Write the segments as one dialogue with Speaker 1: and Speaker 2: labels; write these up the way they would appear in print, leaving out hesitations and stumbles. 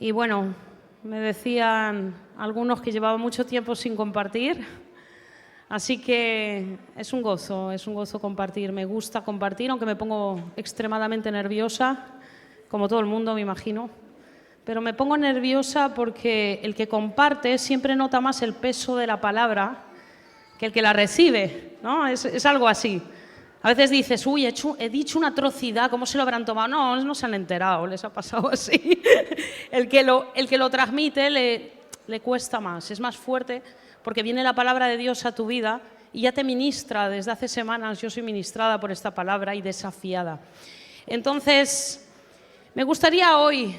Speaker 1: Y bueno, me decían algunos que llevaba mucho tiempo sin compartir, así que es un gozo compartir. Me gusta compartir, aunque me pongo extremadamente nerviosa, como todo el mundo me imagino. Pero me pongo nerviosa porque el que comparte siempre nota más el peso de la palabra que el que la recibe, ¿no? Es algo así. A veces dices, uy, he dicho una atrocidad, ¿cómo se lo habrán tomado? No se han enterado, les ha pasado así. El que lo transmite le cuesta más, es más fuerte, porque viene la palabra de Dios a tu vida y ya te ministra. Desde hace semanas yo soy ministrada por esta palabra y desafiada. Entonces, me gustaría hoy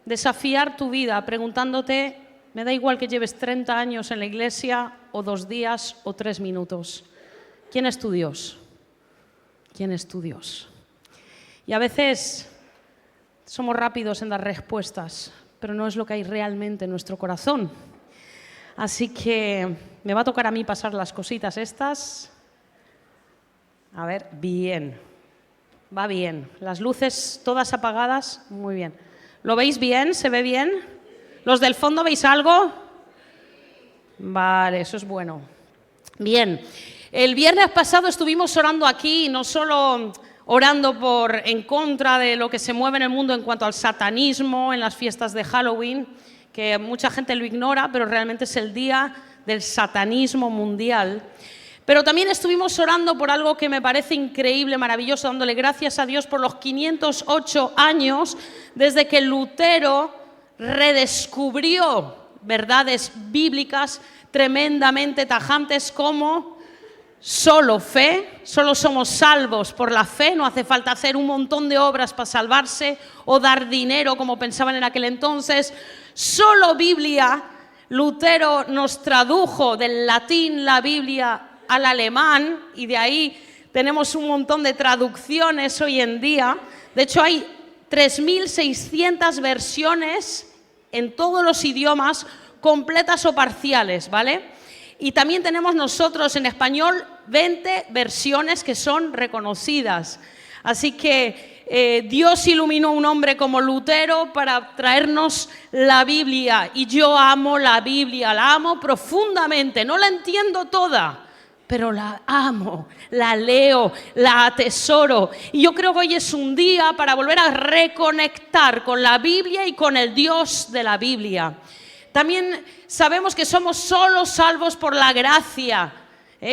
Speaker 1: desafiar tu vida preguntándote, me da igual que lleves 30 años en la iglesia o 2 días o 3 minutos. ¿Quién es tu Dios? ¿Quién es tu Dios? Y a veces somos rápidos en dar respuestas, pero no es lo que hay realmente en nuestro corazón. Así que me va a tocar a mí pasar las cositas estas. A ver, bien. Va bien. Las luces todas apagadas, muy bien. ¿Lo veis bien? ¿Se ve bien? ¿Los del fondo veis algo? Vale, eso es bueno. Bien. El viernes pasado estuvimos orando aquí, no solo orando en contra de lo que se mueve en el mundo en cuanto al satanismo, en las fiestas de Halloween, que mucha gente lo ignora, pero realmente es el día del satanismo mundial. Pero también estuvimos orando por algo que me parece increíble, maravilloso, dándole gracias a Dios por los 508 años desde que Lutero redescubrió verdades bíblicas tremendamente tajantes como solo fe, solo somos salvos por la fe, no hace falta hacer un montón de obras para salvarse o dar dinero como pensaban en aquel entonces, solo Biblia. Lutero nos tradujo del latín la Biblia al alemán y de ahí tenemos un montón de traducciones hoy en día. De hecho hay 3.600 versiones en todos los idiomas, completas o parciales, ¿vale? Y también tenemos nosotros en español 20 versiones que son reconocidas. Así que Dios iluminó a un hombre como Lutero para traernos la Biblia. Y yo amo la Biblia, la amo profundamente. No la entiendo toda, pero la amo, la leo, la atesoro. Y yo creo que hoy es un día para volver a reconectar con la Biblia y con el Dios de la Biblia. También sabemos que somos solo salvos por la gracia.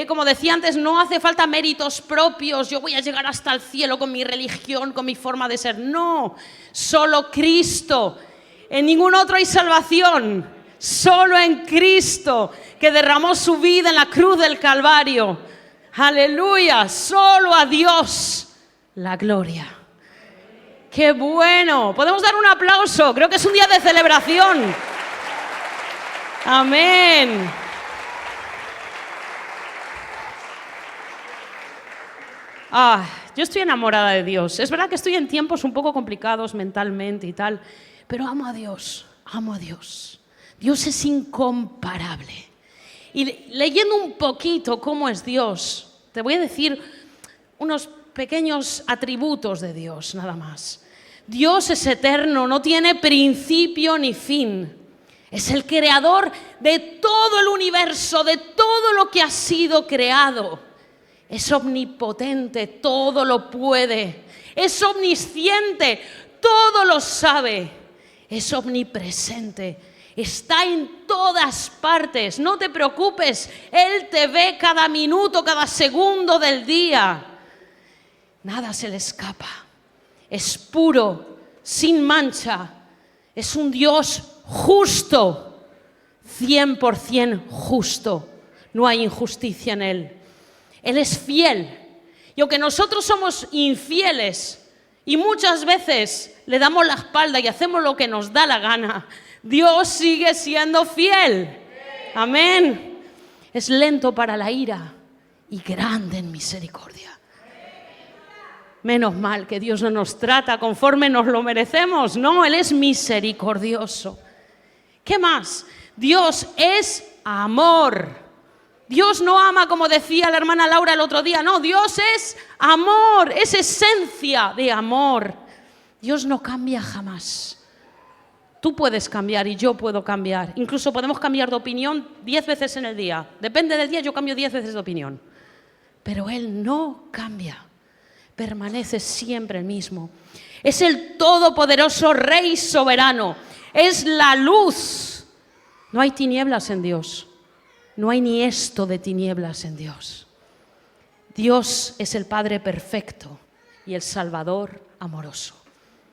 Speaker 1: Como decía antes, no hace falta méritos propios. Yo voy a llegar hasta el cielo con mi religión, con mi forma de ser. No, solo Cristo. En ningún otro hay salvación. Solo en Cristo, que derramó su vida en la cruz del Calvario. Aleluya, solo a Dios la gloria. ¡Qué bueno! Podemos dar un aplauso. Creo que es un día de celebración. Amén. Yo estoy enamorada de Dios. Es verdad que estoy en tiempos un poco complicados mentalmente y tal, pero amo a Dios, amo a Dios. Dios es incomparable. Y leyendo un poquito cómo es Dios, te voy a decir unos pequeños atributos de Dios, nada más. Dios es eterno, no tiene principio ni fin. Es el creador de todo el universo, de todo lo que ha sido creado. Es omnipotente, todo lo puede. Es omnisciente, todo lo sabe. Es omnipresente, está en todas partes. No te preocupes, Él te ve cada minuto, cada segundo del día. Nada se le escapa. Es puro, sin mancha. Es un Dios justo, 100% justo. No hay injusticia en Él. Él es fiel. Y aunque nosotros somos infieles y muchas veces le damos la espalda y hacemos lo que nos da la gana, Dios sigue siendo fiel. Amén. Es lento para la ira y grande en misericordia. Menos mal que Dios no nos trata conforme nos lo merecemos. No, Él es misericordioso. ¿Qué más? Dios es amor. Dios no ama como decía la hermana Laura el otro día. No, Dios es amor, es esencia de amor. Dios no cambia jamás. Tú puedes cambiar y yo puedo cambiar. Incluso podemos cambiar de opinión 10 veces en el día. Depende del día, yo cambio 10 veces de opinión. Pero Él no cambia. Permanece siempre el mismo. Es el todopoderoso Rey soberano. Es la luz. No hay tinieblas en Dios. No hay ni esto de tinieblas en Dios. Dios es el Padre perfecto y el Salvador amoroso.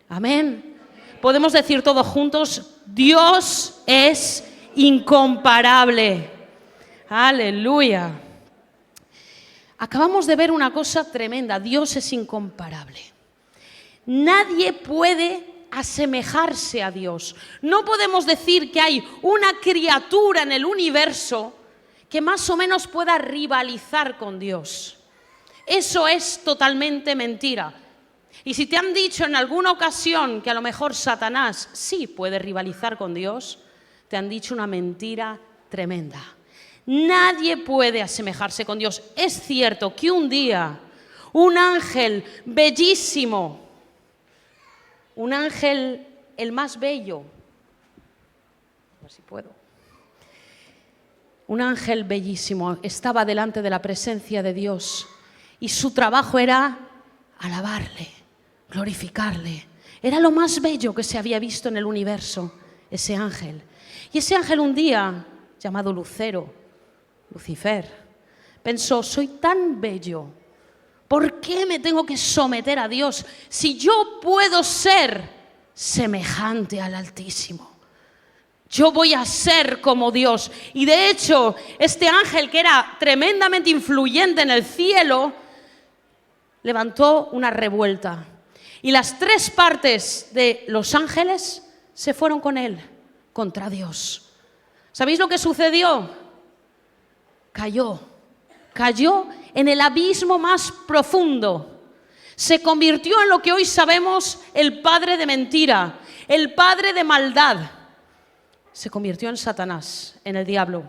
Speaker 1: Amén. Podemos decir todos juntos, Dios es incomparable. Aleluya. Acabamos de ver una cosa tremenda, Dios es incomparable. Nadie puede asemejarse a Dios. No podemos decir que hay una criatura en el universo que más o menos pueda rivalizar con Dios. Eso es totalmente mentira. Y si te han dicho en alguna ocasión que a lo mejor Satanás sí puede rivalizar con Dios, te han dicho una mentira tremenda. Nadie puede asemejarse con Dios. Es cierto que un día un ángel bellísimo, un ángel el más bello, a ver si puedo, un ángel bellísimo estaba delante de la presencia de Dios y su trabajo era alabarle, glorificarle. Era lo más bello que se había visto en el universo, ese ángel. Y ese ángel un día, llamado Lucifer, pensó, soy tan bello, ¿por qué me tengo que someter a Dios si yo puedo ser semejante al Altísimo? Yo voy a ser como Dios. Y de hecho, este ángel que era tremendamente influyente en el cielo, levantó una revuelta. Y las 3 partes de los ángeles se fueron con él, contra Dios. ¿Sabéis lo que sucedió? Cayó en el abismo más profundo. Se convirtió en lo que hoy sabemos el padre de mentira, el padre de maldad. Se convirtió en Satanás, en el diablo.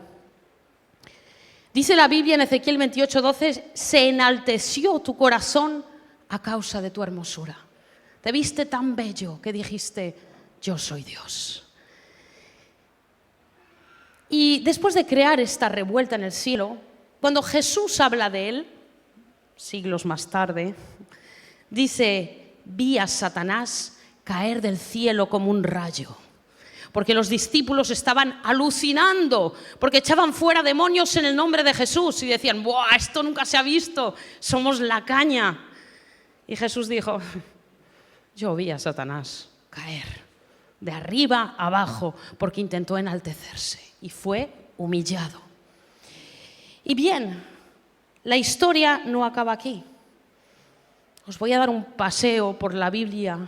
Speaker 1: Dice la Biblia en Ezequiel 28:12, se enalteció tu corazón a causa de tu hermosura. Te viste tan bello que dijiste, yo soy Dios. Y después de crear esta revuelta en el cielo, cuando Jesús habla de él, siglos más tarde, dice, vi a Satanás caer del cielo como un rayo. Porque los discípulos estaban alucinando, porque echaban fuera demonios en el nombre de Jesús y decían, ¡buah, esto nunca se ha visto! Somos la caña. Y Jesús dijo, yo vi a Satanás caer de arriba a abajo porque intentó enaltecerse y fue humillado. Y bien, la historia no acaba aquí. Os voy a dar un paseo por la Biblia,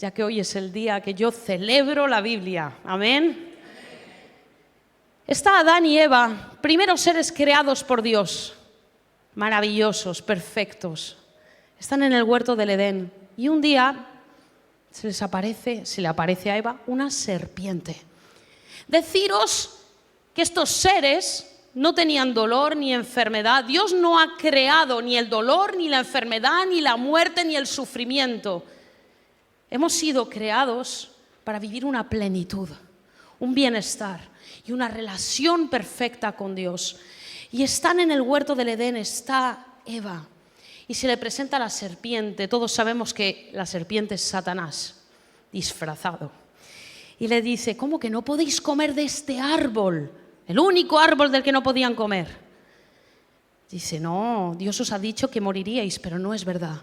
Speaker 1: ya que hoy es el día que yo celebro la Biblia. Amén. Está Adán y Eva, primeros seres creados por Dios, maravillosos, perfectos. Están en el huerto del Edén y un día se le aparece a Eva una serpiente. Deciros que estos seres no tenían dolor ni enfermedad. Dios no ha creado ni el dolor, ni la enfermedad, ni la muerte, ni el sufrimiento. Hemos sido creados para vivir una plenitud, un bienestar y una relación perfecta con Dios. Y están en el huerto del Edén, está Eva, y se le presenta la serpiente. Todos sabemos que la serpiente es Satanás, disfrazado. Y le dice, ¿cómo que no podéis comer de este árbol? El único árbol del que no podían comer. Dice, no, Dios os ha dicho que moriríais, pero no es verdad.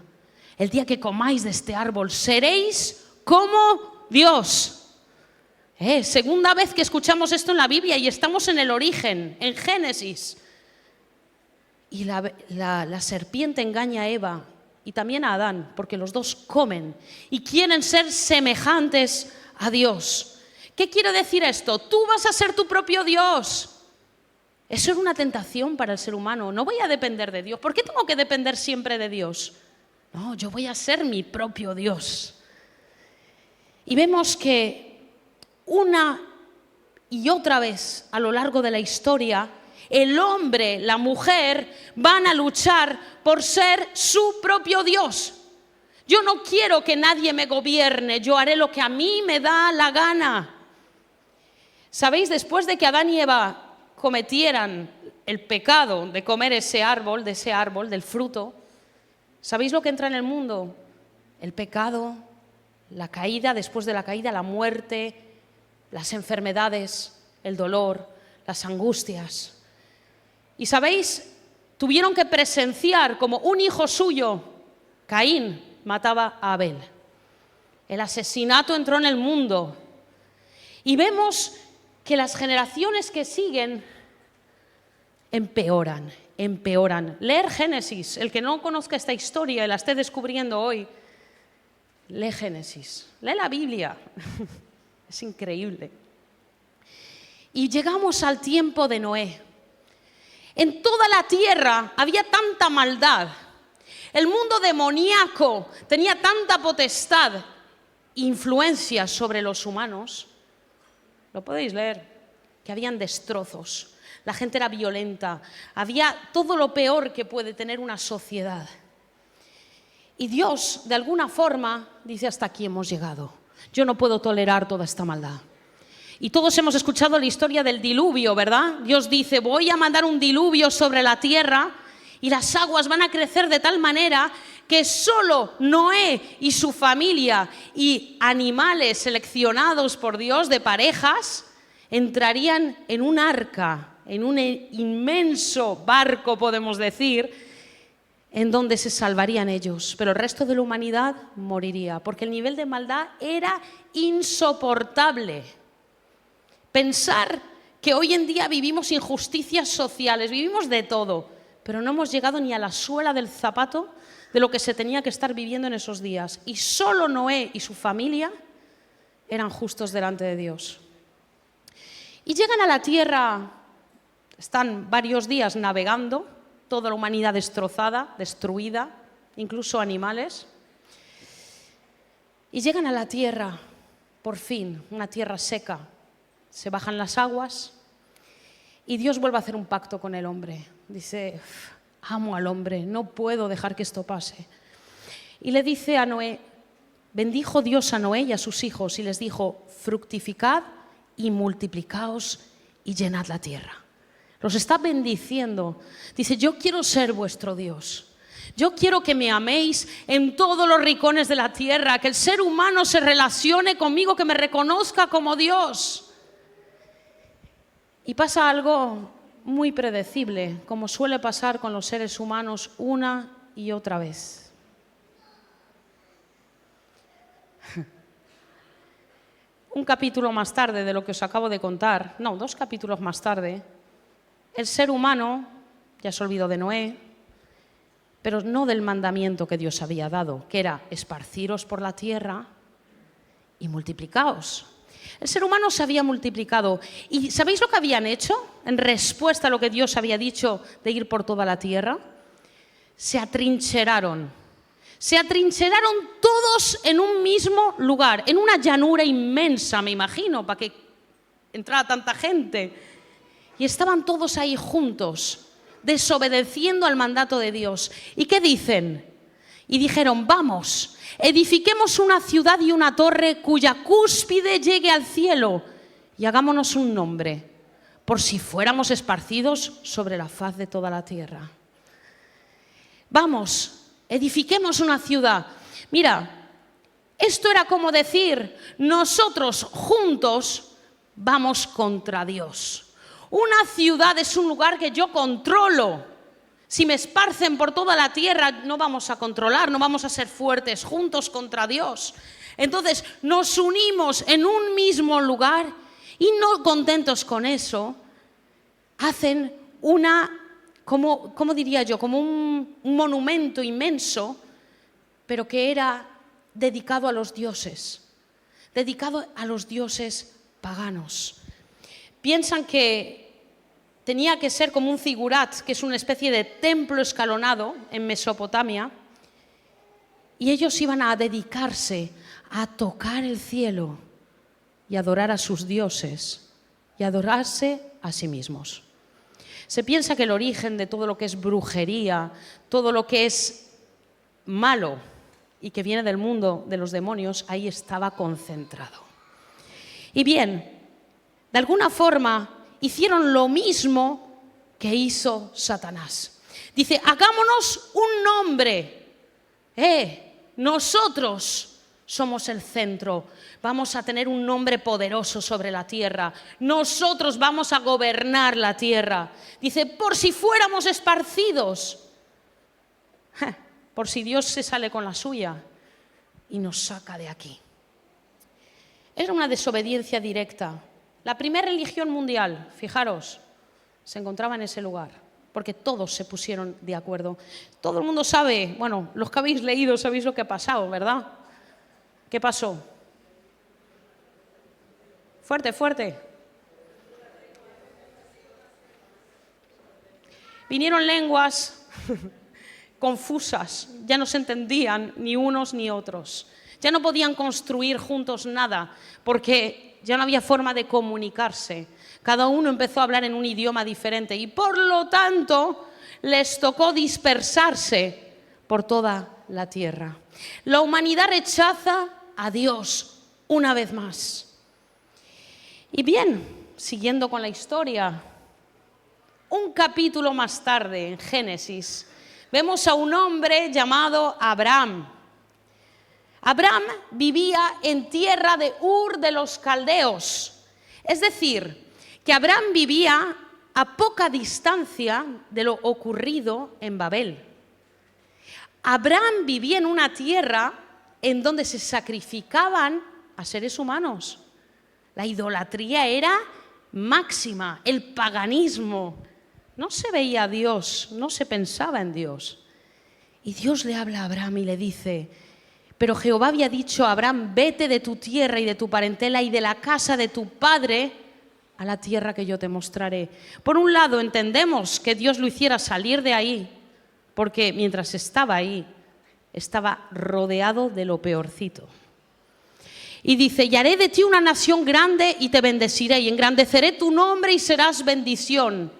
Speaker 1: El día que comáis de este árbol, seréis como Dios. Segunda vez que escuchamos esto en la Biblia y estamos en el origen, en Génesis. Y la serpiente engaña a Eva y también a Adán, porque los dos comen y quieren ser semejantes a Dios. ¿Qué quiere decir esto? Tú vas a ser tu propio Dios. Eso es una tentación para el ser humano. No voy a depender de Dios. ¿Por qué tengo que depender siempre de Dios? No, yo voy a ser mi propio Dios. Y vemos que una y otra vez a lo largo de la historia, el hombre, la mujer van a luchar por ser su propio Dios. Yo no quiero que nadie me gobierne, yo haré lo que a mí me da la gana. ¿Sabéis? Después de que Adán y Eva cometieran el pecado de comer de ese árbol, del fruto, ¿sabéis lo que entra en el mundo? El pecado, la caída, después de la caída, la muerte, las enfermedades, el dolor, las angustias. Y ¿sabéis? Tuvieron que presenciar como un hijo suyo, Caín, mataba a Abel. El asesinato entró en el mundo. Y vemos que las generaciones que siguen empeoran. Leer Génesis, el que no conozca esta historia y la esté descubriendo hoy, lee Génesis, lee la Biblia. Es increíble. Y llegamos al tiempo de Noé. En toda la tierra había tanta maldad. El mundo demoníaco tenía tanta potestad, influencia sobre los humanos. Lo podéis leer, que habían destrozos. La gente era violenta. Había todo lo peor que puede tener una sociedad. Y Dios, de alguna forma, dice: hasta aquí hemos llegado. Yo no puedo tolerar toda esta maldad. Y todos hemos escuchado la historia del diluvio, ¿verdad? Dios dice: voy a mandar un diluvio sobre la tierra y las aguas van a crecer de tal manera que solo Noé y su familia y animales seleccionados por Dios de parejas entrarían en un arca, en un inmenso barco, podemos decir, en donde se salvarían ellos, pero el resto de la humanidad moriría, porque el nivel de maldad era insoportable. Pensar que hoy en día vivimos injusticias sociales, vivimos de todo, pero no hemos llegado ni a la suela del zapato de lo que se tenía que estar viviendo en esos días. Y solo Noé y su familia eran justos delante de Dios. Y llegan a la tierra, están varios días navegando, toda la humanidad destrozada, destruida, incluso animales. Y llegan a la tierra, por fin, una tierra seca. Se bajan las aguas y Dios vuelve a hacer un pacto con el hombre. Dice: amo al hombre, no puedo dejar que esto pase. Y le dice a Noé, bendijo Dios a Noé y a sus hijos y les dijo: fructificad y multiplicaos y llenad la tierra. Los está bendiciendo. Dice: yo quiero ser vuestro Dios. Yo quiero que me améis en todos los rincones de la tierra, que el ser humano se relacione conmigo, que me reconozca como Dios. Y pasa algo muy predecible, como suele pasar con los seres humanos una y otra vez. Un capítulo más tarde de lo que os acabo de contar, no, 2 capítulos más tarde, el ser humano ya se olvidó de Noé, pero no del mandamiento que Dios había dado, que era: esparciros por la tierra y multiplicaos. El ser humano se había multiplicado. ¿Y sabéis lo que habían hecho en respuesta a lo que Dios había dicho de ir por toda la tierra? Se atrincheraron. Se atrincheraron todos en un mismo lugar, en una llanura inmensa, me imagino, para que entrara tanta gente. Y estaban todos ahí juntos, desobedeciendo al mandato de Dios. ¿Y qué dicen? Y dijeron: vamos, edifiquemos una ciudad y una torre cuya cúspide llegue al cielo y hagámonos un nombre, por si fuéramos esparcidos sobre la faz de toda la tierra. Vamos, edifiquemos una ciudad. Mira, esto era como decir: nosotros juntos vamos contra Dios. Una ciudad es un lugar que yo controlo. Si me esparcen por toda la tierra, no vamos a controlar, no vamos a ser fuertes juntos contra Dios. Entonces nos unimos en un mismo lugar y, no contentos con eso, hacen como diría yo, como un monumento inmenso, pero que era dedicado a los dioses paganos. Piensan que tenía que ser como un zigurat, que es una especie de templo escalonado en Mesopotamia, y ellos iban a dedicarse a tocar el cielo y adorar a sus dioses y adorarse a sí mismos. Se piensa que el origen de todo lo que es brujería, todo lo que es malo, y que viene del mundo de los demonios, ahí estaba concentrado. Y bien, de alguna forma hicieron lo mismo que hizo Satanás. Dice, hagámonos un nombre. Nosotros somos el centro. Vamos a tener un nombre poderoso sobre la tierra. Nosotros vamos a gobernar la tierra. Dice, por si fuéramos esparcidos. Por si Dios se sale con la suya y nos saca de aquí. Era una desobediencia directa. La primera religión mundial, fijaros, se encontraba en ese lugar, porque todos se pusieron de acuerdo. Todo el mundo sabe, bueno, los que habéis leído sabéis lo que ha pasado, ¿verdad? ¿Qué pasó? Fuerte, fuerte. Vinieron lenguas confusas, ya no se entendían ni unos ni otros. Ya no podían construir juntos nada, porque ya no había forma de comunicarse. Cada uno empezó a hablar en un idioma diferente y por lo tanto les tocó dispersarse por toda la tierra. La humanidad rechaza a Dios una vez más. Y bien, siguiendo con la historia, un capítulo más tarde, en Génesis, vemos a un hombre llamado Abraham. Abraham vivía en tierra de Ur de los Caldeos. Es decir, que Abraham vivía a poca distancia de lo ocurrido en Babel. Abraham vivía en una tierra en donde se sacrificaban a seres humanos. La idolatría era máxima, el paganismo. No se veía a Dios, no se pensaba en Dios. Y Dios le habla a Abraham y le dice, pero Jehová había dicho a Abraham, vete de tu tierra y de tu parentela y de la casa de tu padre a la tierra que yo te mostraré. Por un lado entendemos que Dios lo hiciera salir de ahí, porque mientras estaba ahí, estaba rodeado de lo peorcito. Y dice, y haré de ti una nación grande y te bendeciré y engrandeceré tu nombre y serás bendición.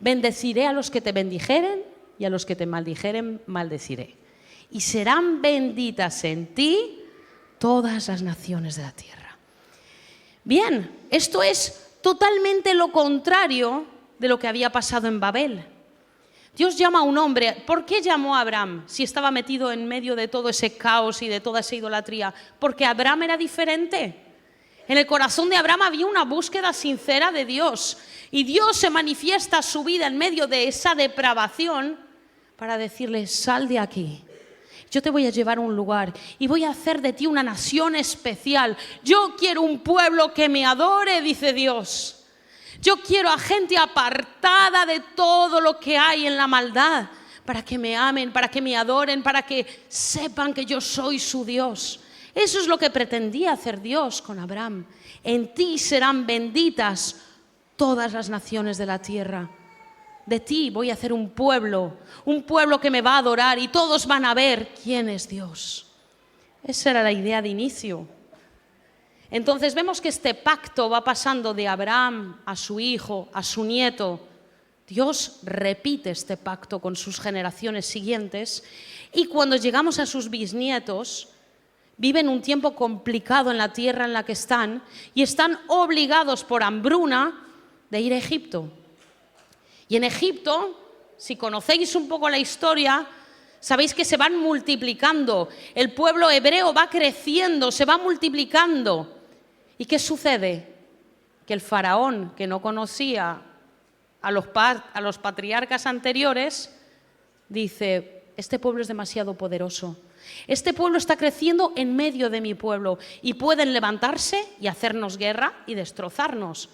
Speaker 1: Bendeciré a los que te bendijeren y a los que te maldijeren maldeciré. Y serán benditas en ti todas las naciones de la tierra. Bien, esto es totalmente lo contrario de lo que había pasado en Babel. Dios llama a un hombre. ¿Por qué llamó a Abraham si estaba metido en medio de todo ese caos y de toda esa idolatría? Porque Abraham era diferente. En el corazón de Abraham había una búsqueda sincera de Dios. Y Dios se manifiesta a su vida en medio de esa depravación para decirle, sal de aquí. Yo te voy a llevar a un lugar y voy a hacer de ti una nación especial. Yo quiero un pueblo que me adore, dice Dios. Yo quiero a gente apartada de todo lo que hay en la maldad, para que me amen, para que me adoren, para que sepan que yo soy su Dios. Eso es lo que pretendía hacer Dios con Abraham. En ti serán benditas todas las naciones de la tierra. De ti voy a hacer un pueblo que me va a adorar y todos van a ver quién es Dios. Esa era la idea de inicio. Entonces vemos que este pacto va pasando de Abraham a su hijo, a su nieto. Dios repite este pacto con sus generaciones siguientes y cuando llegamos a sus bisnietos, viven un tiempo complicado en la tierra en la que están y están obligados por hambruna de ir a Egipto. Y en Egipto, si conocéis un poco la historia, sabéis que se van multiplicando. El pueblo hebreo va creciendo, se va multiplicando. ¿Y qué sucede? Que el faraón, que no conocía a los patriarcas anteriores, dice, este pueblo es demasiado poderoso. Este pueblo está creciendo en medio de mi pueblo y pueden levantarse y hacernos guerra y destrozarnos.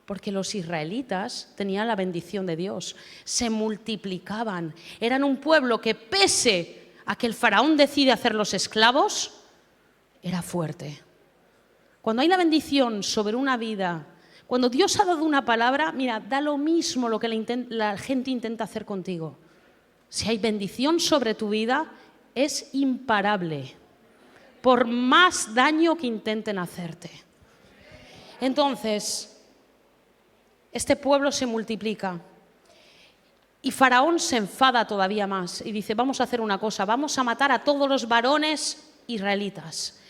Speaker 1: Porque los israelitas tenían la bendición de Dios, se multiplicaban. Eran un pueblo que pese a que el faraón decide hacerlos esclavos, era fuerte. Cuando hay la bendición sobre una vida, cuando Dios ha dado una palabra, mira, da lo mismo lo que la gente intenta hacer contigo. Si hay bendición sobre tu vida, es imparable, por más daño que intenten hacerte. Entonces, este pueblo se multiplica. Y Faraón se enfada todavía más y dice, vamos a hacer una cosa, vamos a matar a todos los varones israelitas.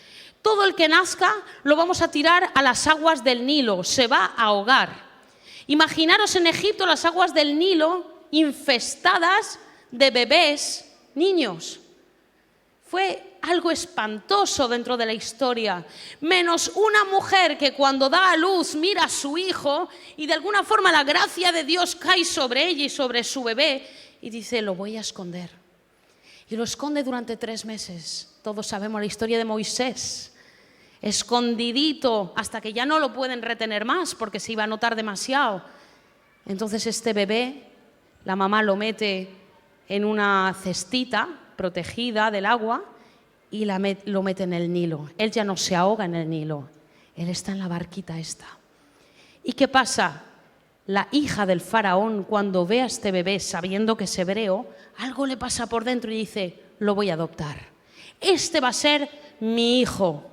Speaker 1: Todo el que nazca lo vamos a tirar a las aguas del Nilo, se va a ahogar. Imaginaros en Egipto las aguas del Nilo infestadas de bebés, niños. Fue algo espantoso dentro de la historia, menos una mujer que cuando da a luz mira a su hijo y de alguna forma la gracia de Dios cae sobre ella y sobre su bebé y dice, lo voy a esconder. Y lo esconde durante 3 meses. Todos sabemos la historia de Moisés, escondidito hasta que ya no lo pueden retener más porque se iba a notar demasiado. Entonces este bebé, la mamá lo mete en una cestita protegida del agua y lo mete en el Nilo. Él ya no se ahoga en el Nilo, él está en la barquita esta. ¿Y qué pasa? La hija del faraón, cuando ve a este bebé sabiendo que es hebreo, algo le pasa por dentro y dice, lo voy a adoptar. Este va a ser mi hijo.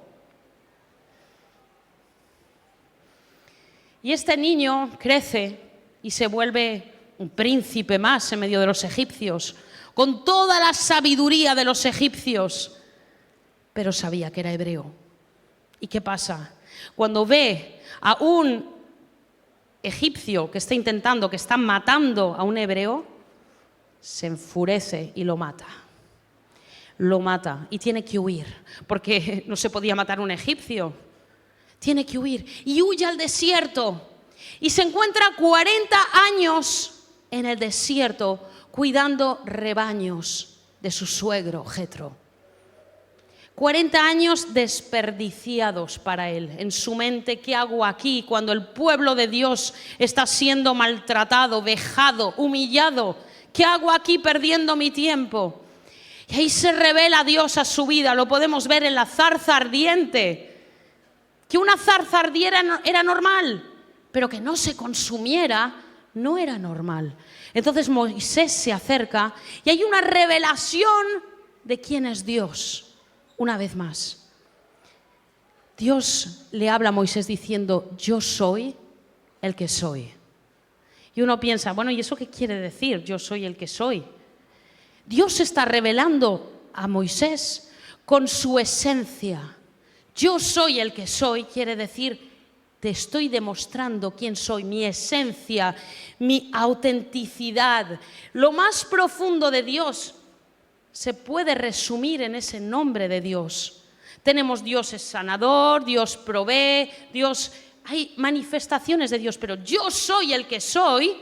Speaker 1: Y este niño crece y se vuelve un príncipe más en medio de los egipcios, con toda la sabiduría de los egipcios, pero sabía que era hebreo. ¿Y qué pasa? Cuando ve a un egipcio que está matando a un hebreo, se enfurece y lo mata. Lo mata y tiene que huir, porque no se podía matar a un egipcio. Tiene que huir y huye al desierto y se encuentra 40 años en el desierto cuidando rebaños de su suegro Jetro. 40 años desperdiciados para él. En su mente, ¿qué hago aquí cuando el pueblo de Dios está siendo maltratado, vejado, humillado? ¿Qué hago aquí perdiendo mi tiempo? Y ahí se revela Dios a su vida. Lo podemos ver en la zarza ardiente. Que una zarza ardiera era normal, pero que no se consumiera no era normal. Entonces Moisés se acerca y hay una revelación de quién es Dios. Una vez más, Dios le habla a Moisés diciendo, yo soy el que soy. Y uno piensa, bueno, ¿y eso qué quiere decir? Yo soy el que soy. Dios está revelando a Moisés con su esencia. Yo soy el que soy quiere decir, te estoy demostrando quién soy, mi esencia, mi autenticidad. Lo más profundo de Dios se puede resumir en ese nombre de Dios. Tenemos Dios es sanador, Dios provee, Dios, hay manifestaciones de Dios, pero yo soy el que soy,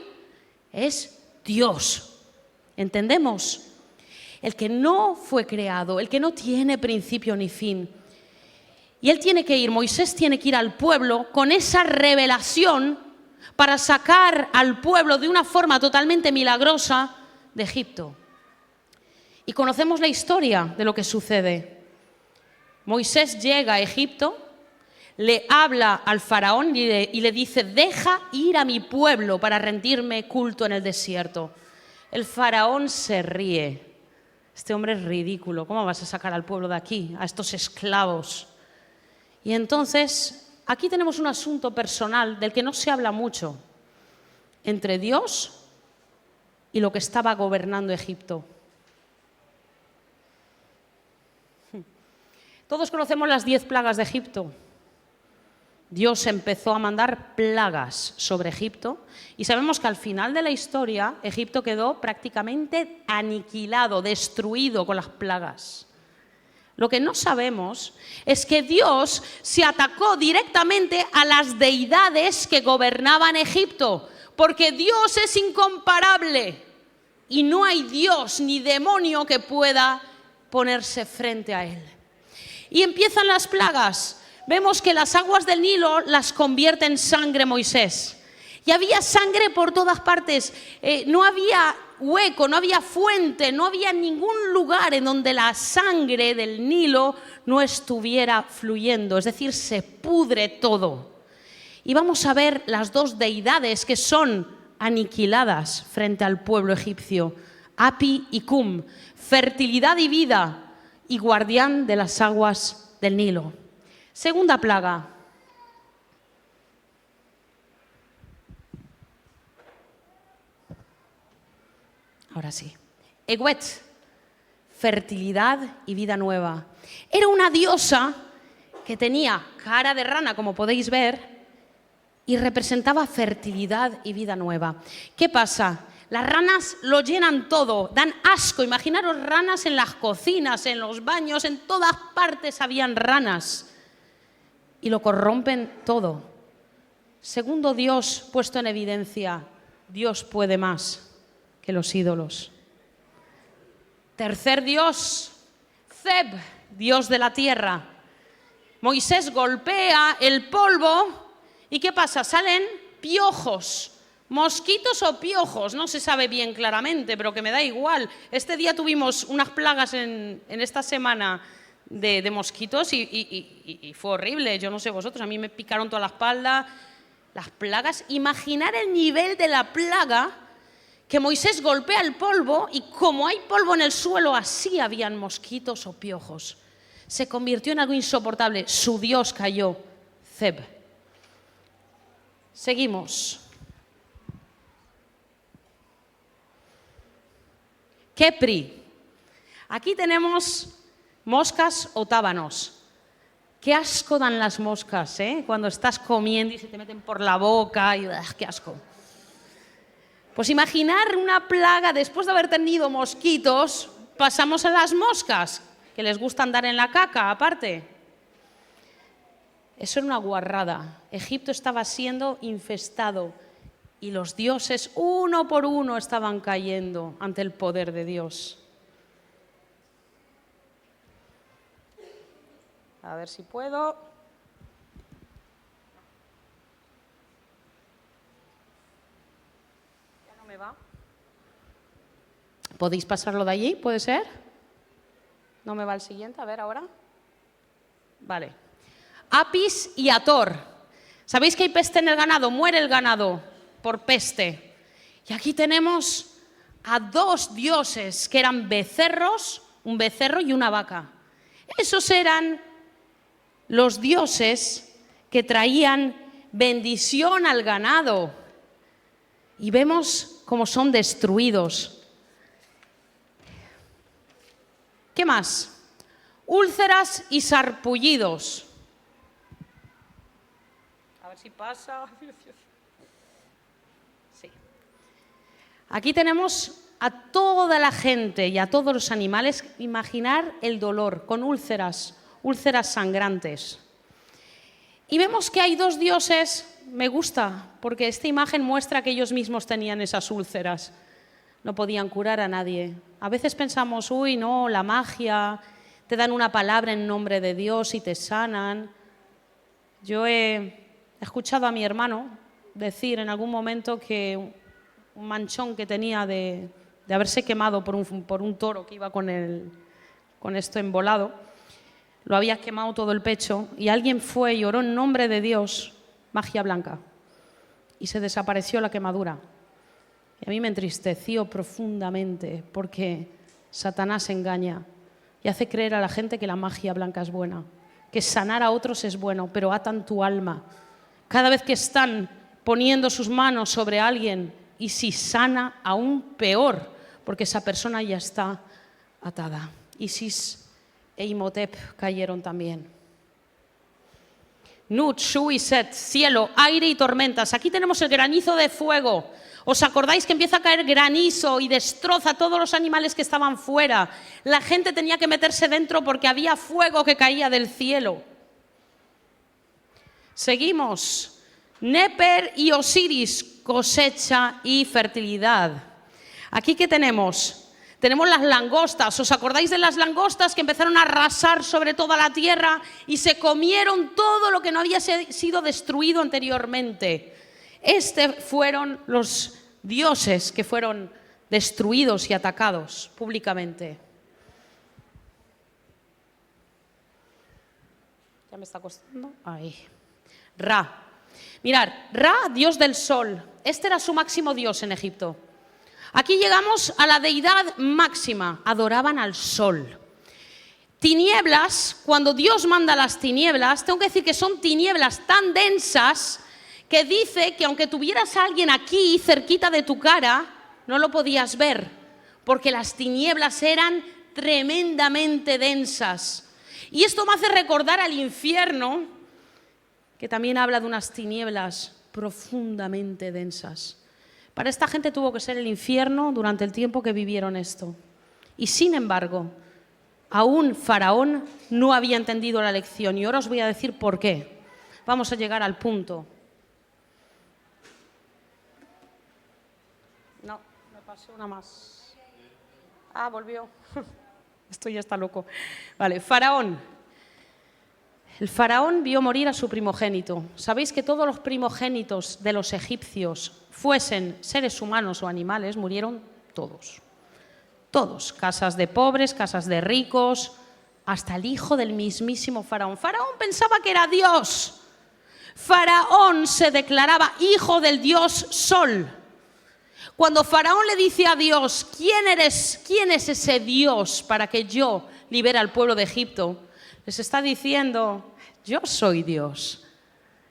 Speaker 1: es Dios. ¿Entendemos? El que no fue creado, el que no tiene principio ni fin. Y él tiene que ir, Moisés tiene que ir al pueblo con esa revelación para sacar al pueblo de una forma totalmente milagrosa de Egipto. Y conocemos la historia de lo que sucede. Moisés llega a Egipto, le habla al faraón y le dice, deja ir a mi pueblo para rendirme culto en el desierto. El faraón se ríe. Este hombre es ridículo. ¿Cómo vas a sacar al pueblo de aquí, a estos esclavos? Y entonces, aquí tenemos un asunto personal del que no se habla mucho, entre Dios y lo que estaba gobernando Egipto. Todos conocemos las 10 plagas de Egipto. Dios empezó a mandar plagas sobre Egipto y sabemos que al final de la historia Egipto quedó prácticamente aniquilado, destruido con las plagas. Lo que no sabemos es que Dios se atacó directamente a las deidades que gobernaban Egipto, porque Dios es incomparable y no hay Dios ni demonio que pueda ponerse frente a él. Y empiezan las plagas. Vemos que las aguas del Nilo las convierte en sangre Moisés. Y había sangre por todas partes. No había hueco, no había fuente, no había ningún lugar en donde la sangre del Nilo no estuviera fluyendo. Es decir, se pudre todo. Y vamos a ver las 2 deidades que son aniquiladas frente al pueblo egipcio. Api y Cum, fertilidad y vida, y guardián de las aguas del Nilo. Segunda plaga. Ahora sí. Ewet, fertilidad y vida nueva. Era una diosa que tenía cara de rana, como podéis ver, y representaba fertilidad y vida nueva. ¿Qué pasa? Las ranas lo llenan todo, dan asco. Imaginaros ranas en las cocinas, en los baños, en todas partes habían ranas. Y lo corrompen todo. Segundo Dios puesto en evidencia, Dios puede más que los ídolos. Tercer Dios, Zeb, Dios de la tierra. Moisés golpea el polvo y ¿qué pasa? Salen piojos. Mosquitos o piojos, no se sabe bien claramente, pero que me da igual. Este día tuvimos unas plagas en esta semana de mosquitos y fue horrible. Yo no sé vosotros, a mí me picaron toda la espalda. Las plagas, imaginar el nivel de la plaga, que Moisés golpea el polvo y como hay polvo en el suelo, así habían mosquitos o piojos. Se convirtió en algo insoportable. Su Dios cayó, Zeb. Seguimos. Kepri. Aquí tenemos moscas o tábanos. Qué asco dan las moscas, ¿eh? Cuando estás comiendo y se te meten por la boca y qué asco. Pues imaginar una plaga después de haber tenido mosquitos, pasamos a las moscas, que les gusta andar en la caca, aparte. Eso era una guarrada. Egipto estaba siendo infestado y los dioses uno por uno estaban cayendo ante el poder de Dios. A ver si puedo. Ya no me va. ¿Podéis pasarlo de allí? ¿Puede ser? ¿No me va el siguiente? A ver, ahora. Vale. Apis y Hathor. ¿Sabéis que hay peste en el ganado? Muere el ganado por peste. Y aquí tenemos a dos dioses que eran becerros, un becerro y una vaca. Esos eran los dioses que traían bendición al ganado. Y vemos cómo son destruidos. ¿Qué más? Úlceras y sarpullidos. A ver si pasa. Sí. Aquí tenemos a toda la gente y a todos los animales. Imaginar el dolor con úlceras sangrantes. Y vemos que hay dos dioses. Me gusta, porque esta imagen muestra que ellos mismos tenían esas úlceras. No podían curar a nadie. A veces pensamos, uy, no, la magia, te dan una palabra en nombre de Dios y te sanan. Yo he escuchado a mi hermano decir en algún momento que un manchón que tenía de haberse quemado por un toro que iba con esto embolado, lo había quemado todo el pecho y alguien fue y oró en nombre de Dios, magia blanca, y se desapareció la quemadura. Y a mí me entristeció profundamente porque Satanás engaña y hace creer a la gente que la magia blanca es buena, que sanar a otros es bueno, pero atan tu alma. Cada vez que están poniendo sus manos sobre alguien, y si sana, aún peor, porque esa persona ya está atada. Isis e Imhotep cayeron también. Nut, Shu y Set, cielo, aire y tormentas. Aquí tenemos el granizo de fuego. ¿Os acordáis que empieza a caer granizo y destroza a todos los animales que estaban fuera? La gente tenía que meterse dentro porque había fuego que caía del cielo. Seguimos. Neper y Osiris, cosecha y fertilidad. Aquí, ¿qué tenemos? Tenemos las langostas. ¿Os acordáis de las langostas que empezaron a arrasar sobre toda la tierra y se comieron todo lo que no había sido destruido anteriormente? Fueron los dioses que fueron destruidos y atacados públicamente. Ya me está costando. Ahí. Ra. Mirad, Ra, dios del sol. Este era su máximo dios en Egipto. Aquí llegamos a la deidad máxima. Adoraban al sol. Tinieblas, cuando Dios manda las tinieblas, tengo que decir que son tinieblas tan densas que dice que aunque tuvieras a alguien aquí cerquita de tu cara, no lo podías ver, porque las tinieblas eran tremendamente densas. Y esto me hace recordar al infierno, que también habla de unas tinieblas profundamente densas. Para esta gente tuvo que ser el infierno durante el tiempo que vivieron esto. Y sin embargo, aún Faraón no había entendido la lección. Y ahora os voy a decir por qué. Vamos a llegar al punto. No, me pasé una más. Ah, volvió. Esto ya está loco. Vale, Faraón. El faraón vio morir a su primogénito. ¿Sabéis que todos los primogénitos de los egipcios, fuesen seres humanos o animales, murieron todos? Todos. Casas de pobres, casas de ricos, hasta el hijo del mismísimo faraón. Faraón pensaba que era Dios. Faraón se declaraba hijo del dios Sol. Cuando Faraón le dice a Dios, ¿quién es ese Dios para que yo libere al pueblo de Egipto? Les está diciendo, yo soy Dios,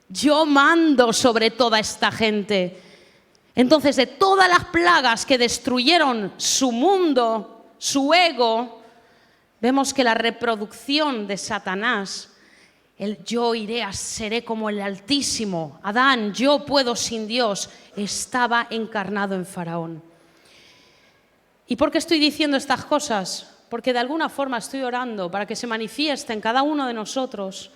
Speaker 1: yo mando sobre toda esta gente. Entonces, de todas las plagas que destruyeron su mundo, su ego, vemos que la reproducción de Satanás, el yo seré como el Altísimo, Adán, yo puedo sin Dios, estaba encarnado en Faraón. ¿Y por qué estoy diciendo estas cosas? Porque de alguna forma estoy orando para que se manifieste en cada uno de nosotros,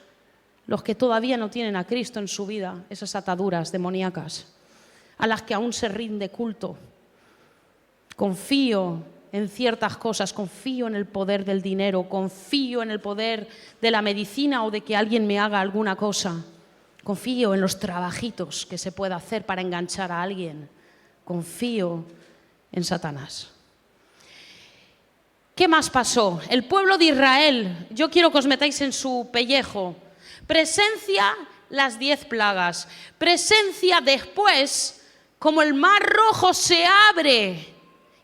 Speaker 1: los que todavía no tienen a Cristo en su vida, esas ataduras demoníacas, a las que aún se rinde culto. Confío en ciertas cosas, confío en el poder del dinero, confío en el poder de la medicina o de que alguien me haga alguna cosa. Confío en los trabajitos que se pueda hacer para enganchar a alguien. Confío en Satanás. ¿Qué más pasó? El pueblo de Israel, yo quiero que os metáis en su pellejo, presencia las 10 plagas, presencia después como el mar rojo se abre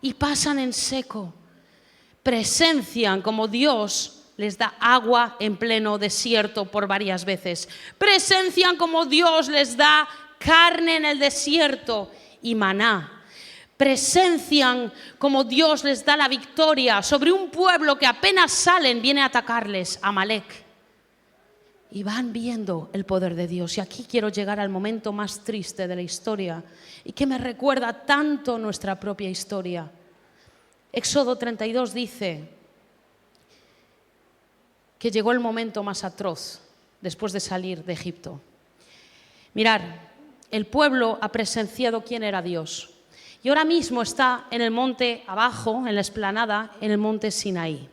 Speaker 1: y pasan en seco, presencian como Dios les da agua en pleno desierto por varias veces, presencian como Dios les da carne en el desierto y maná. Presencian como Dios les da la victoria sobre un pueblo que apenas salen, viene a atacarles, Amalek. Y van viendo el poder de Dios. Y aquí quiero llegar al momento más triste de la historia y que me recuerda tanto nuestra propia historia. Éxodo 32 dice que llegó el momento más atroz después de salir de Egipto. Mirad, el pueblo ha presenciado quién era Dios. Y ahora mismo está en el monte abajo, en la explanada, en el monte Sinaí.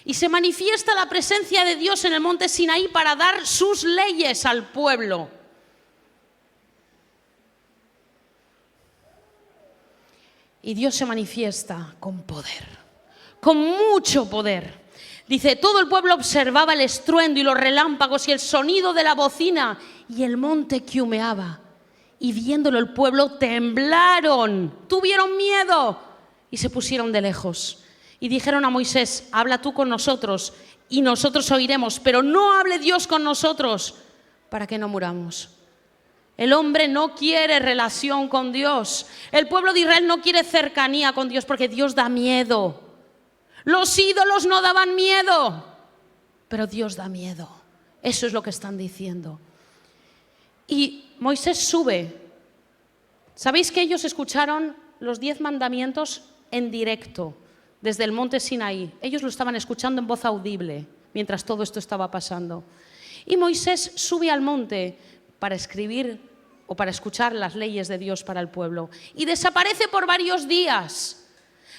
Speaker 1: Y se manifiesta la presencia de Dios en el monte Sinaí para dar sus leyes al pueblo. Y Dios se manifiesta con poder, con mucho poder. Dice, todo el pueblo observaba el estruendo y los relámpagos y el sonido de la bocina y el monte que humeaba. Y viéndolo el pueblo temblaron, tuvieron miedo y se pusieron de lejos. Y dijeron a Moisés, habla tú con nosotros y nosotros oiremos, pero no hable Dios con nosotros para que no muramos. El hombre no quiere relación con Dios. El pueblo de Israel no quiere cercanía con Dios porque Dios da miedo. Los ídolos no daban miedo, pero Dios da miedo. Eso es lo que están diciendo. Y Moisés sube. ¿Sabéis que ellos escucharon los 10 mandamientos en directo desde el monte Sinaí? Ellos lo estaban escuchando en voz audible mientras todo esto estaba pasando. Y Moisés sube al monte para escribir o para escuchar las leyes de Dios para el pueblo. Y desaparece por varios días.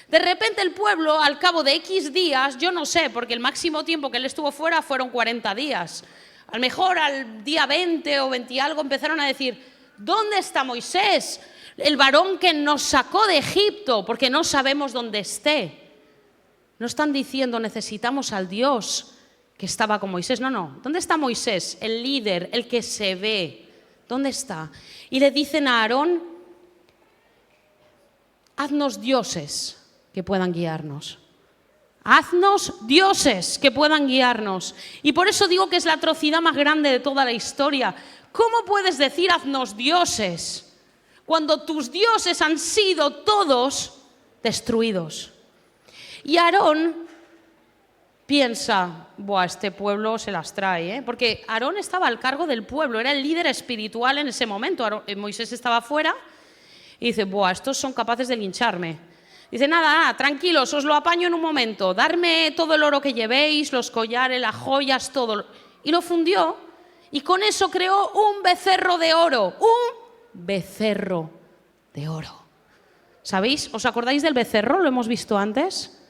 Speaker 1: De repente el pueblo, al cabo de X días, yo no sé, porque el máximo tiempo que él estuvo fuera fueron 40 días. A lo mejor al día 20 o 20 y algo empezaron a decir, ¿dónde está Moisés? El varón que nos sacó de Egipto, porque no sabemos dónde esté. No están diciendo necesitamos al Dios que estaba con Moisés. No, no. ¿Dónde está Moisés? El líder, el que se ve. ¿Dónde está? Y le dicen a Aarón, haznos dioses que puedan guiarnos. Haznos dioses que puedan guiarnos. Y por eso digo que es la atrocidad más grande de toda la historia. ¿Cómo puedes decir haznos dioses cuando tus dioses han sido todos destruidos? Y Aarón piensa, buah, este pueblo se las trae, ¿eh? Porque Aarón estaba al cargo del pueblo, era el líder espiritual en ese momento. Moisés estaba fuera y dice, buah, estos son capaces de lincharme. Dice, nada, tranquilos, os lo apaño en un momento, darme todo el oro que llevéis, los collares, las joyas, todo. Y lo fundió y con eso creó un becerro de oro, un becerro de oro. ¿Sabéis? ¿Os acordáis del becerro? ¿Lo hemos visto antes?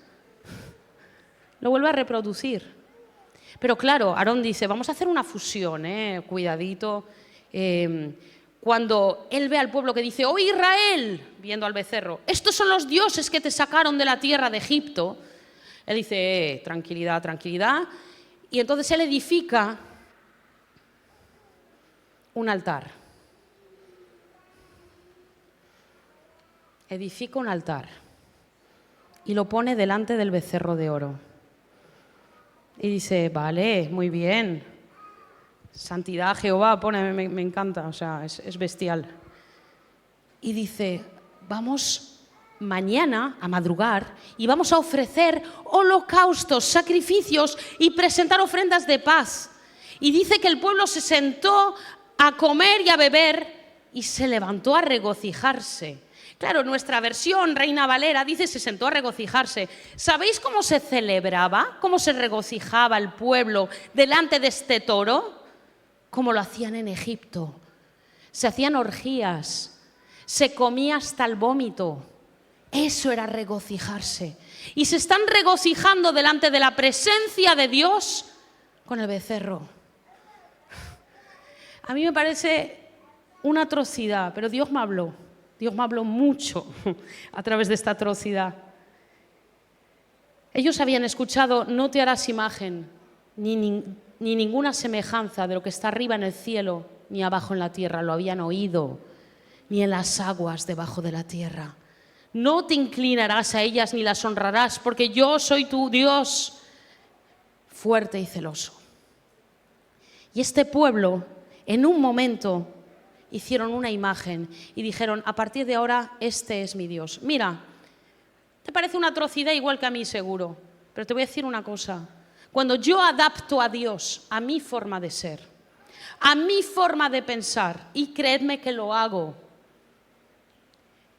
Speaker 1: Lo vuelve a reproducir. Pero claro, Aarón dice, vamos a hacer una fusión, cuidadito. Cuando él ve al pueblo que dice, oh Israel, viendo al becerro, estos son los dioses que te sacaron de la tierra de Egipto, él dice, tranquilidad, tranquilidad. Y entonces él edifica un altar. Edifica un altar y lo pone delante del becerro de oro. Y dice, vale, muy bien, santidad a Jehová, me encanta, o sea, es bestial. Y dice, vamos mañana a madrugar y vamos a ofrecer holocaustos, sacrificios y presentar ofrendas de paz. Y dice que el pueblo se sentó a comer y a beber y se levantó a regocijarse. Claro, nuestra versión, Reina Valera, dice se sentó a regocijarse. ¿Sabéis cómo se celebraba? ¿Cómo se regocijaba el pueblo delante de este toro? Como lo hacían en Egipto. Se hacían orgías, se comía hasta el vómito. Eso era regocijarse. Y se están regocijando delante de la presencia de Dios con el becerro. A mí me parece una atrocidad, pero Dios me habló. Dios me habló mucho a través de esta atrocidad. Ellos habían escuchado, no te harás imagen, ni ninguna semejanza de lo que está arriba en el cielo, ni abajo en la tierra. Lo habían oído, ni en las aguas debajo de la tierra. No te inclinarás a ellas ni las honrarás, porque yo soy tu Dios, fuerte y celoso. Y este pueblo, en un momento, hicieron una imagen y dijeron, a partir de ahora, este es mi Dios. Mira, te parece una atrocidad igual que a mí seguro, pero te voy a decir una cosa. Cuando yo adapto a Dios a mi forma de ser, a mi forma de pensar, y creedme que lo hago,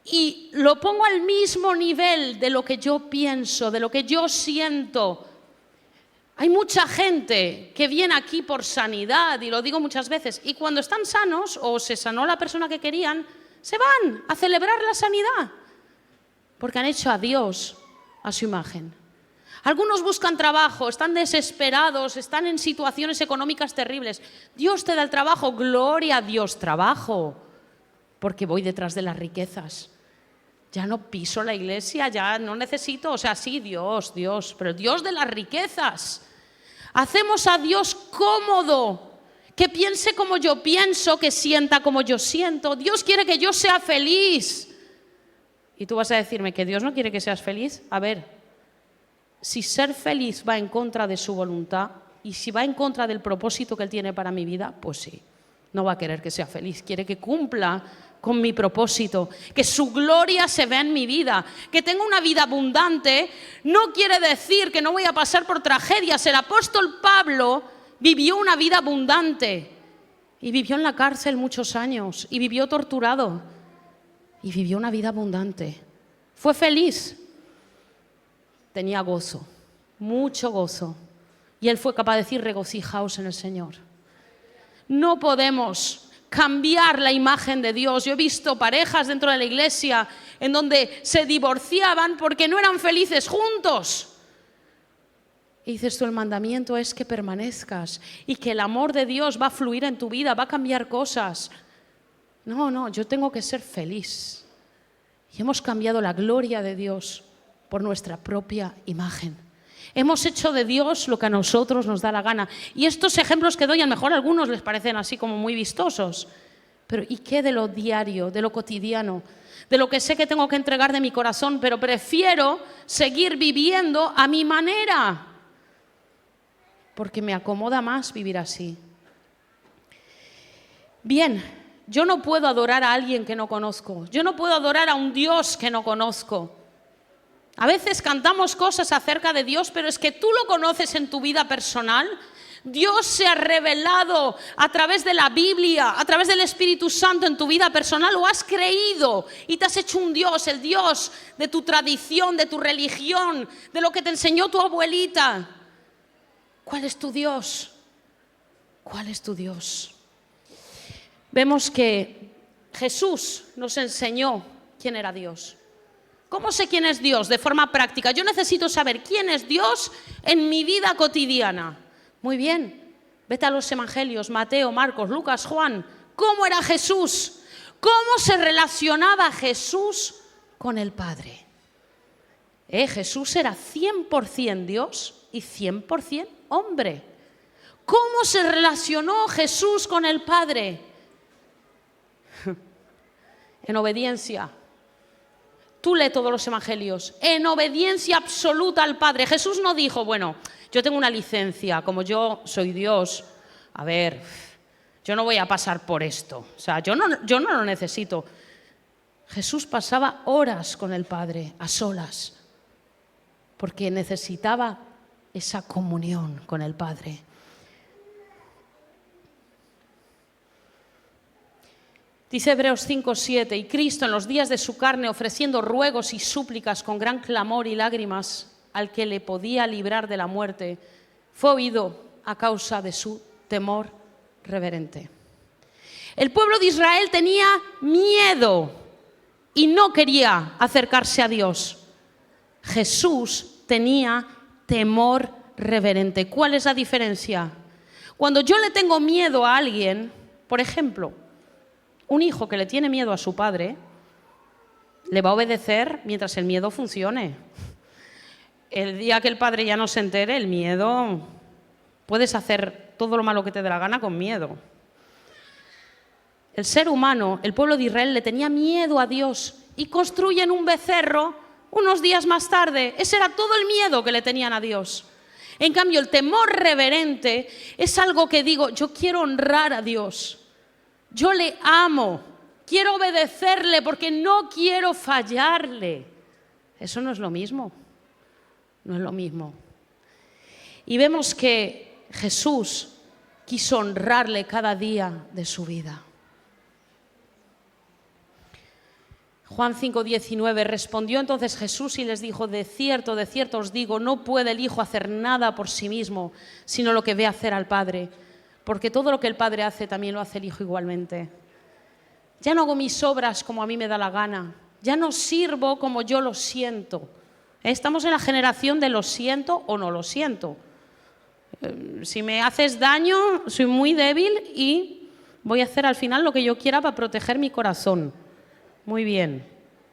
Speaker 1: y lo pongo al mismo nivel de lo que yo pienso, de lo que yo siento. Hay mucha gente que viene aquí por sanidad, y lo digo muchas veces, y cuando están sanos, o se sanó la persona que querían, se van a celebrar la sanidad, porque han hecho a Dios a su imagen. Algunos buscan trabajo, están desesperados, están en situaciones económicas terribles. Dios te da el trabajo, gloria a Dios, trabajo, porque voy detrás de las riquezas. Ya no piso la iglesia, ya no necesito, o sea, sí, Dios, pero Dios de las riquezas. Hacemos a Dios cómodo, que piense como yo pienso, que sienta como yo siento. Dios quiere que yo sea feliz. Y tú vas a decirme que Dios no quiere que seas feliz. A ver, si ser feliz va en contra de su voluntad y si va en contra del propósito que Él tiene para mi vida, pues sí, no va a querer que sea feliz, quiere que cumpla con mi propósito, que su gloria se vea en mi vida, que tenga una vida abundante. No quiere decir que no voy a pasar por tragedias. El apóstol Pablo vivió una vida abundante y vivió en la cárcel muchos años y vivió torturado y vivió una vida abundante. Fue feliz, tenía gozo, mucho gozo, y él fue capaz de decir regocijaos en el Señor. No podemos cambiar la imagen de Dios. Yo he visto parejas dentro de la iglesia en donde se divorciaban porque no eran felices juntos. Y dices tú, el mandamiento es que permanezcas y que el amor de Dios va a fluir en tu vida, va a cambiar cosas. No, yo tengo que ser feliz. Y hemos cambiado la gloria de Dios por nuestra propia imagen. Hemos hecho de Dios lo que a nosotros nos da la gana. Y estos ejemplos que doy, a lo mejor a algunos les parecen así como muy vistosos. Pero ¿y qué de lo diario, de lo cotidiano? De lo que sé que tengo que entregar de mi corazón, pero prefiero seguir viviendo a mi manera. Porque me acomoda más vivir así. Bien, yo no puedo adorar a alguien que no conozco. Yo no puedo adorar a un Dios que no conozco. A veces cantamos cosas acerca de Dios, pero es que tú lo conoces en tu vida personal. Dios se ha revelado a través de la Biblia, a través del Espíritu Santo en tu vida personal, o has creído y te has hecho un Dios, el Dios de tu tradición, de tu religión, de lo que te enseñó tu abuelita. ¿Cuál es tu Dios? ¿Cuál es tu Dios? Vemos que Jesús nos enseñó quién era Dios. ¿Cómo sé quién es Dios? De forma práctica. Yo necesito saber quién es Dios en mi vida cotidiana. Muy bien, vete a los evangelios, Mateo, Marcos, Lucas, Juan. ¿Cómo era Jesús? ¿Cómo se relacionaba Jesús con el Padre? Jesús era 100% Dios y 100% hombre. ¿Cómo se relacionó Jesús con el Padre? En obediencia. Tú lee todos los evangelios, en obediencia absoluta al Padre. Jesús no dijo, bueno, yo tengo una licencia, como yo soy Dios, a ver, yo no voy a pasar por esto. O sea, yo no lo necesito. Jesús pasaba horas con el Padre, a solas, porque necesitaba esa comunión con el Padre. Dice Hebreos 5:7, y Cristo en los días de su carne, ofreciendo ruegos y súplicas con gran clamor y lágrimas al que le podía librar de la muerte, fue oído a causa de su temor reverente. El pueblo de Israel tenía miedo y no quería acercarse a Dios. Jesús tenía temor reverente. ¿Cuál es la diferencia? Cuando yo le tengo miedo a alguien, por ejemplo, un hijo que le tiene miedo a su padre, le va a obedecer mientras el miedo funcione. El día que el padre ya no se entere, el miedo, puedes hacer todo lo malo que te dé la gana con miedo. El ser humano, el pueblo de Israel, le tenía miedo a Dios y construyen un becerro unos días más tarde. Ese era todo el miedo que le tenían a Dios. En cambio, el temor reverente es algo que digo, yo quiero honrar a Dios. Yo le amo, quiero obedecerle porque no quiero fallarle. Eso no es lo mismo, no es lo mismo. Y vemos que Jesús quiso honrarle cada día de su vida. Juan 5:19, respondió entonces Jesús y les dijo, de cierto os digo, no puede el Hijo hacer nada por sí mismo, sino lo que ve hacer al Padre. Porque todo lo que el Padre hace también lo hace el Hijo igualmente. Ya no hago mis obras como a mí me da la gana. Ya no sirvo como yo lo siento. Estamos en la generación de lo siento o no lo siento. Si me haces daño, soy muy débil y voy a hacer al final lo que yo quiera para proteger mi corazón. Muy bien,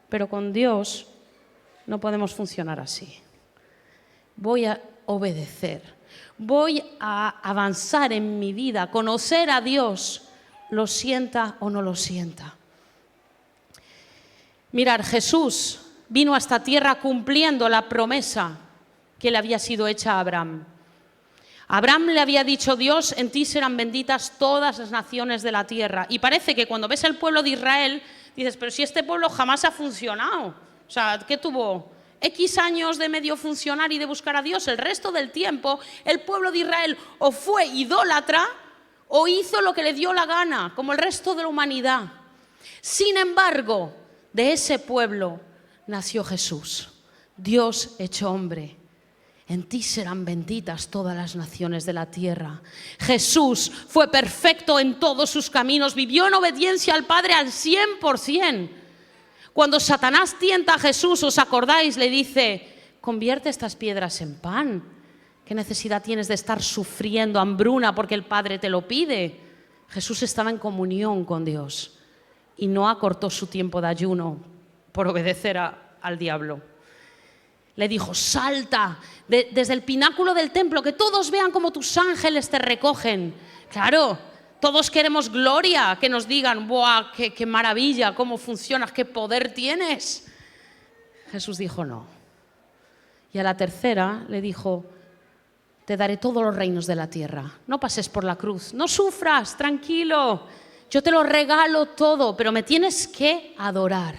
Speaker 1: pero con Dios no podemos funcionar así. Voy a obedecer. Voy a avanzar en mi vida, conocer a Dios, lo sienta o no lo sienta. Mirar, Jesús vino a esta tierra cumpliendo la promesa que le había sido hecha a Abraham. A Abraham le había dicho Dios, en ti serán benditas todas las naciones de la tierra. Y parece que cuando ves el pueblo de Israel, dices, pero si este pueblo jamás ha funcionado. O sea, ¿qué tuvo? X años de medio funcionar y de buscar a Dios, el resto del tiempo el pueblo de Israel o fue idólatra o hizo lo que le dio la gana, como el resto de la humanidad. Sin embargo, de ese pueblo nació Jesús, Dios hecho hombre. En ti serán benditas todas las naciones de la tierra. Jesús fue perfecto en todos sus caminos, vivió en obediencia al Padre al 100%. Cuando Satanás tienta a Jesús, ¿os acordáis? Le dice, convierte estas piedras en pan. ¿Qué necesidad tienes de estar sufriendo hambruna porque el Padre te lo pide? Jesús estaba en comunión con Dios y no acortó su tiempo de ayuno por obedecer al diablo. Le dijo, salta desde el pináculo del templo, que todos vean cómo tus ángeles te recogen. Claro, todos queremos gloria, que nos digan, ¡buah, qué maravilla, cómo funcionas, qué poder tienes! Jesús dijo no. Y a la tercera le dijo, te daré todos los reinos de la tierra. No pases por la cruz, no sufras, tranquilo. Yo te lo regalo todo, pero me tienes que adorar.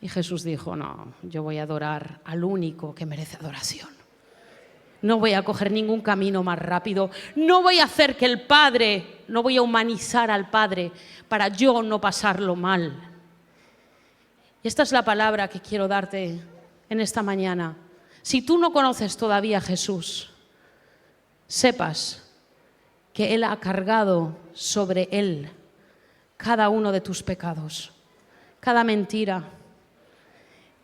Speaker 1: Y Jesús dijo, no, yo voy a adorar al único que merece adoración. No voy a coger ningún camino más rápido. No voy a hacer que el Padre, no voy a humanizar al Padre para yo no pasarlo mal. Y esta es la palabra que quiero darte en esta mañana. Si tú no conoces todavía a Jesús, sepas que Él ha cargado sobre Él cada uno de tus pecados, cada mentira,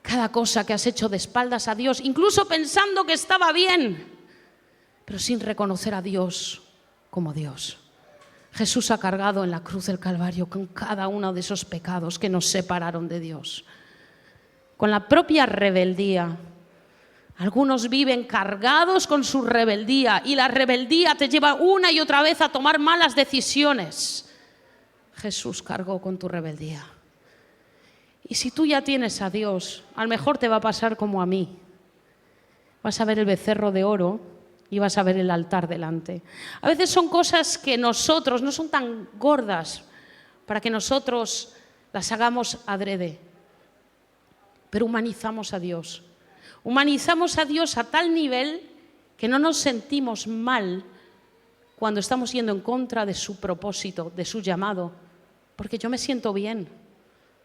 Speaker 1: cada cosa que has hecho de espaldas a Dios, incluso pensando que estaba bien, pero sin reconocer a Dios como Dios. Jesús ha cargado en la cruz del Calvario con cada uno de esos pecados que nos separaron de Dios. Con la propia rebeldía. Algunos viven cargados con su rebeldía y la rebeldía te lleva una y otra vez a tomar malas decisiones. Jesús cargó con tu rebeldía. Y si tú ya tienes a Dios, a lo mejor te va a pasar como a mí. Vas a ver el becerro de oro y vas a ver el altar delante. A veces son cosas que nosotros no son tan gordas para que nosotros las hagamos adrede. Pero humanizamos a Dios. Humanizamos a Dios a tal nivel que no nos sentimos mal cuando estamos yendo en contra de su propósito, de su llamado, porque yo me siento bien.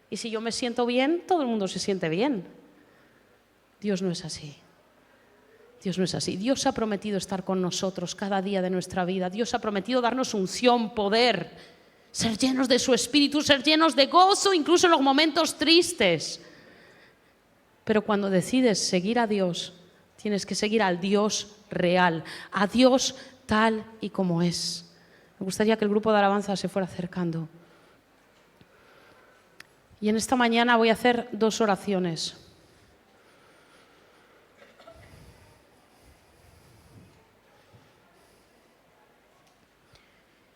Speaker 1: Y si yo me siento bien, todo el mundo se siente bien. Dios no es así. Dios no es así. Dios ha prometido estar con nosotros cada día de nuestra vida. Dios ha prometido darnos unción, poder, ser llenos de su espíritu, ser llenos de gozo, incluso en los momentos tristes. Pero cuando decides seguir a Dios, tienes que seguir al Dios real, a Dios tal y como es. Me gustaría que el grupo de alabanza se fuera acercando. Y en esta mañana voy a hacer 2 oraciones.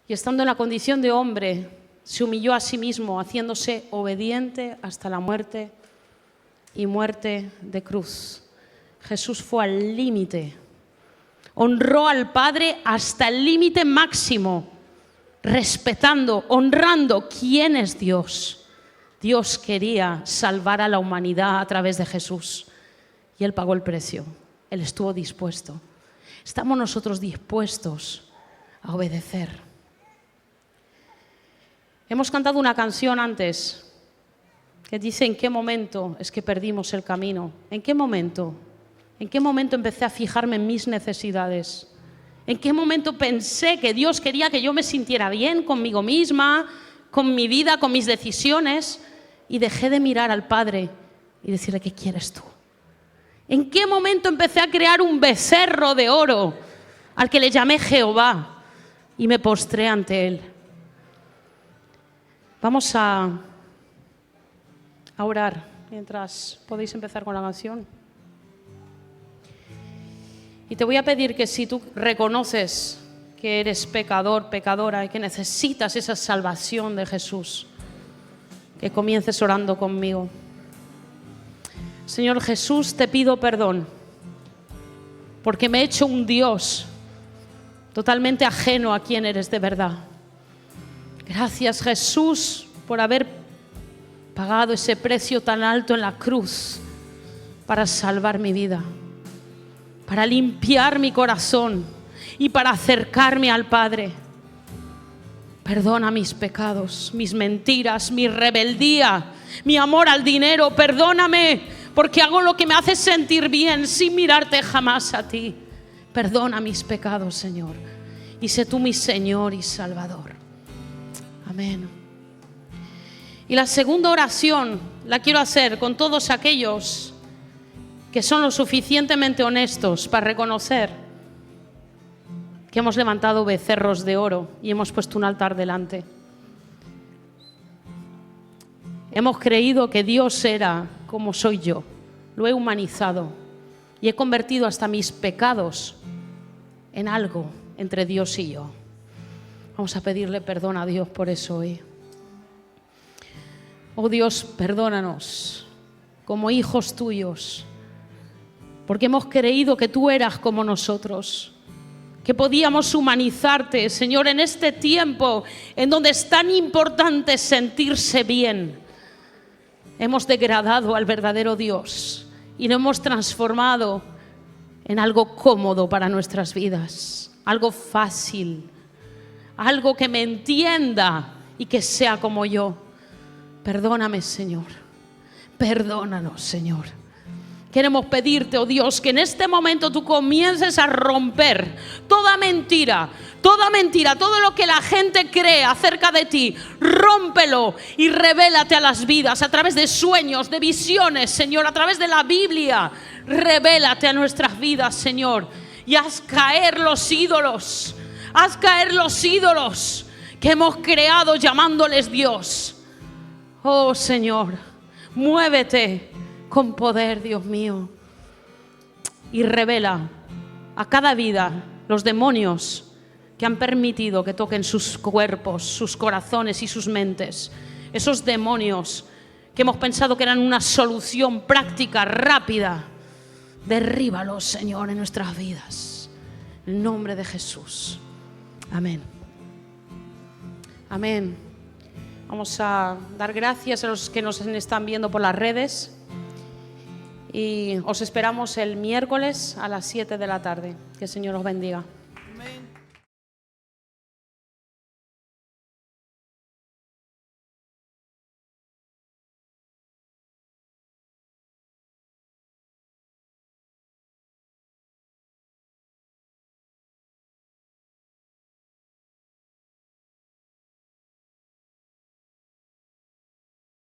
Speaker 1: Y estando en la condición de hombre, se humilló a sí mismo, haciéndose obediente hasta la muerte y muerte de cruz. Jesús fue al límite. Honró al Padre hasta el límite máximo, respetando, honrando quién es Dios. Dios quería salvar a la humanidad a través de Jesús y Él pagó el precio. Él estuvo dispuesto. ¿Estamos nosotros dispuestos a obedecer? Hemos cantado una canción antes que dice en qué momento es que perdimos el camino. ¿En qué momento? ¿En qué momento empecé a fijarme en mis necesidades? ¿En qué momento pensé que Dios quería que yo me sintiera bien conmigo misma, con mi vida, con mis decisiones? Y dejé de mirar al Padre y decirle, ¿qué quieres tú? ¿En qué momento empecé a crear un becerro de oro al que le llamé Jehová y me postré ante Él? Vamos a orar mientras podéis empezar con la canción. Y te voy a pedir que si tú reconoces que eres pecador, pecadora y que necesitas esa salvación de Jesús, que comiences orando conmigo. Señor Jesús, te pido perdón porque me he hecho un Dios totalmente ajeno a quién eres de verdad. Gracias, Jesús, por haber pagado ese precio tan alto en la cruz para salvar mi vida, para limpiar mi corazón y para acercarme al Padre. Perdona mis pecados, mis mentiras, mi rebeldía, mi amor al dinero. Perdóname porque hago lo que me hace sentir bien sin mirarte jamás a ti. Perdona mis pecados, Señor, y sé tú mi Señor y Salvador. Amén. Y la segunda oración la quiero hacer con todos aquellos que son lo suficientemente honestos para reconocer que hemos levantado becerros de oro y hemos puesto un altar delante. Hemos creído que Dios era como soy yo. Lo he humanizado y he convertido hasta mis pecados en algo entre Dios y yo. Vamos a pedirle perdón a Dios por eso hoy. Oh Dios, perdónanos como hijos tuyos, porque hemos creído que tú eras como nosotros, que podíamos humanizarte, Señor, en este tiempo en donde es tan importante sentirse bien. hemos degradado al verdadero Dios y lo hemos transformado en algo cómodo para nuestras vidas, algo fácil, algo que me entienda y que sea como yo. Perdóname, Señor. Perdónanos, Señor. Queremos pedirte, oh Dios, que en este momento tú comiences a romper toda mentira, todo lo que la gente cree acerca de ti. Rómpelo y revélate a las vidas a través de sueños, de visiones, Señor, a través de la Biblia. Revélate a nuestras vidas, Señor, y haz caer los ídolos. Haz caer los ídolos que hemos creado llamándoles Dios. Oh, Señor, muévete con poder, Dios mío, y revela a cada vida los demonios que han permitido que toquen sus cuerpos, sus corazones y sus mentes. Esos demonios que hemos pensado que eran una solución práctica, rápida. Derríbalos, Señor, en nuestras vidas. En el nombre de Jesús. Amén. Amén. Vamos a dar gracias a los que nos están viendo por las redes. Y os esperamos el miércoles a las 7 de la tarde. Que el Señor os bendiga.